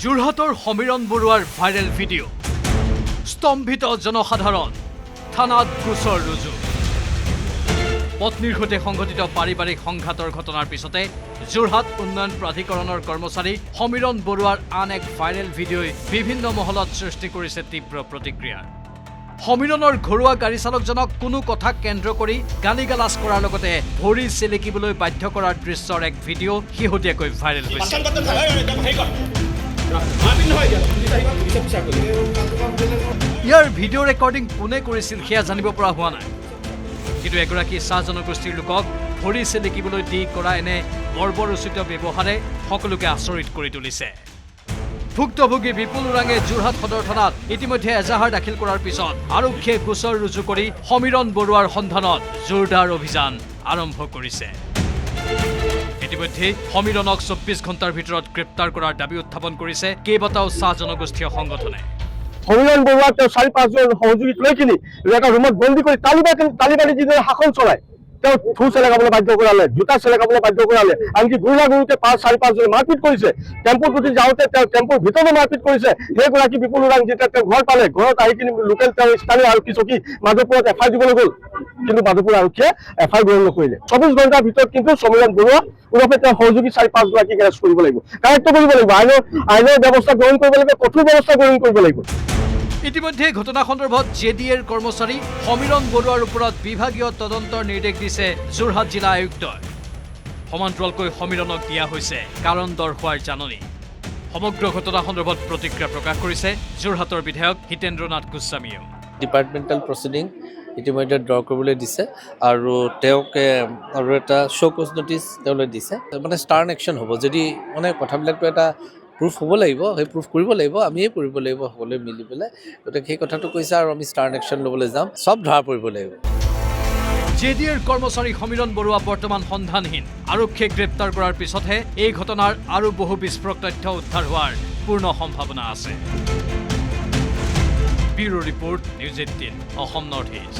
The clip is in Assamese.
যোৰহাটৰ সমীৰণ বৰুৱাৰ ভাইৰেল ভিডিঅ' স্তম্ভিত জনসাধাৰণ থানাত গোচৰ ৰুজু পত্নীৰ সৈতে সংঘটিত পাৰিবাৰিক সংঘাতৰ ঘটনাৰ পিছতে যোৰহাট উন্নয়ন প্ৰাধিকৰণৰ কৰ্মচাৰী সমীৰণ বৰুৱাৰ আন এক ভাইৰেল ভিডিঅ'ই বিভিন্ন মহলত সৃষ্টি কৰিছে তীব্ৰ প্ৰতিক্ৰিয়া সমীৰণৰ ঘৰুৱা গাড়ী চালকজনক কোনো কথা কেন্দ্ৰ কৰি গালিগালাজ কৰাৰ লগতে ভৰি চেলেকিবলৈ বাধ্য কৰাৰ দৃশ্যৰ এক ভিডিঅ' শেহতীয়াকৈ ভাইৰেল হৈছে ইয়াৰ ভিডিঅ' ৰেকৰ্ডিং কোনে কৰিছিল সেয়া জানিব পৰা হোৱা নাই কিন্তু এগৰাকী চাহ জনগোষ্ঠীৰ লোকক ভৰি চেলেকিবলৈ দি কৰা এনে বৰ্বৰোচিত ব্যৱহাৰে সকলোকে আচৰিত কৰি তুলিছে ভুক্তভোগী বিপুল ওৰাঙে যোৰহাট সদৰ থানাত ইতিমধ্যে এজাহাৰ দাখিল কৰাৰ পিছত আৰক্ষীয়ে গোচৰ ৰুজু কৰি সমীৰণ বৰুৱাৰ সন্ধানত জোৰদাৰ অভিযান আৰম্ভ কৰিছে ইতিমধ্যে সমীৰণক 24 ঘণ্টাৰ ভিতৰত গ্ৰেপ্তাৰ কৰাৰ দাবী উত্থাপন কৰিছে কেইবাটাও চাহ জনগোষ্ঠীয় সংগঠনে সমীৰণ বৰুৱাক 4-5জন সহযোগীক লৈ কিনি এটা ৰুমত বন্দী কৰি তালিবানী যিদৰে শাসন চলায় তেওঁ থু চেলেকাবলৈ বাধ্য কৰালে জোতা চেলেকাবলৈ বাধ্য কৰালে আনকি গুৰিতে 4-5জন মাৰপিট কৰিছে টেম্পুত উঠি যাওঁতে তেওঁ টেম্পুৰ ভিতৰতো মাৰপিট কৰিছে সেইগৰাকী বিপুল ওৰাং যেতিয়া তেওঁ ঘৰ পালে ঘৰত আহি কিনি লোকেল তেওঁ স্থানীয় আৰক্ষী চকী মাধৱপুৰত এফআই দিবলৈ গ'ল কিন্তু মাধৱপুৰ আৰক্ষীয়ে এফআই গ্ৰহণ নকৰিলে 24 ঘণ্টাৰ ভিতৰত কিন্তু সমীৰণ বৰুৱা ওৰফে তেওঁ সহযোগী 4-5 গৰাকীক এৰেষ্ট কৰিব লাগিব কাৰেক্ট কৰিব লাগিব আইনৰ ব্যৱস্থা গ্ৰহণ কৰিব লাগিব কঠোৰ ব্যৱস্থা গ্ৰহণ কৰিব লাগিব ইতিমধ্যে ঘটনা সন্দৰ্ভত জেডিএৰ কৰ্মচাৰী সমীৰণ বৰুৱাৰ ওপৰত বিভাগীয় তদন্তৰ নিৰ্দেশ দিছে যোৰহাট জিলা আয়ুক্তই সমান্তৰালকৈ সমীৰণক দিয়া হৈছে কাৰণ দৰ্শোৱাৰ জাননী সমগ্ৰ ঘটনা সন্দৰ্ভত প্ৰতিক্ৰিয়া প্ৰকাশ কৰিছে যোৰহাটৰ বিধায়ক হিতেন্দ্ৰ নাথ গোস্বামীয়েও ডিপাৰ্টমেণ্টেল প্ৰচিডিং ইতিমধ্যে ড্ৰ কৰিবলৈ দিছে আৰু তেওঁক আৰু এটা শ্ব'কজ নটিচ তেওঁলৈ দিছে মানে ষ্টাৰ্ণ একশ্যন হ'ব যদি মানে কথাবিলাকতো এটা প্ৰুফ হ'ব লাগিব সেই প্ৰুফ কৰিব লাগিব আমিয়ে কৰিব লাগিব সকলোৱে মিলি পেলাই গতিকে সেই কথাটো কৈছে আৰু আমি ষ্টাৰ্ণ একশ্যন ল'বলৈ যাম চব ধৰা পৰিব লাগিব জেডিএৰ কৰ্মচাৰী সমীৰণ বৰুৱা বৰ্তমান সন্ধানহীন আৰক্ষীয়ে গ্ৰেপ্তাৰ কৰাৰ পিছতহে এই ঘটনাৰ আৰু বহু বিস্ফোৰক তথ্য উদ্ধাৰ হোৱাৰ পূৰ্ণ সম্ভাৱনা আছে bureau' report news 18 Assam north east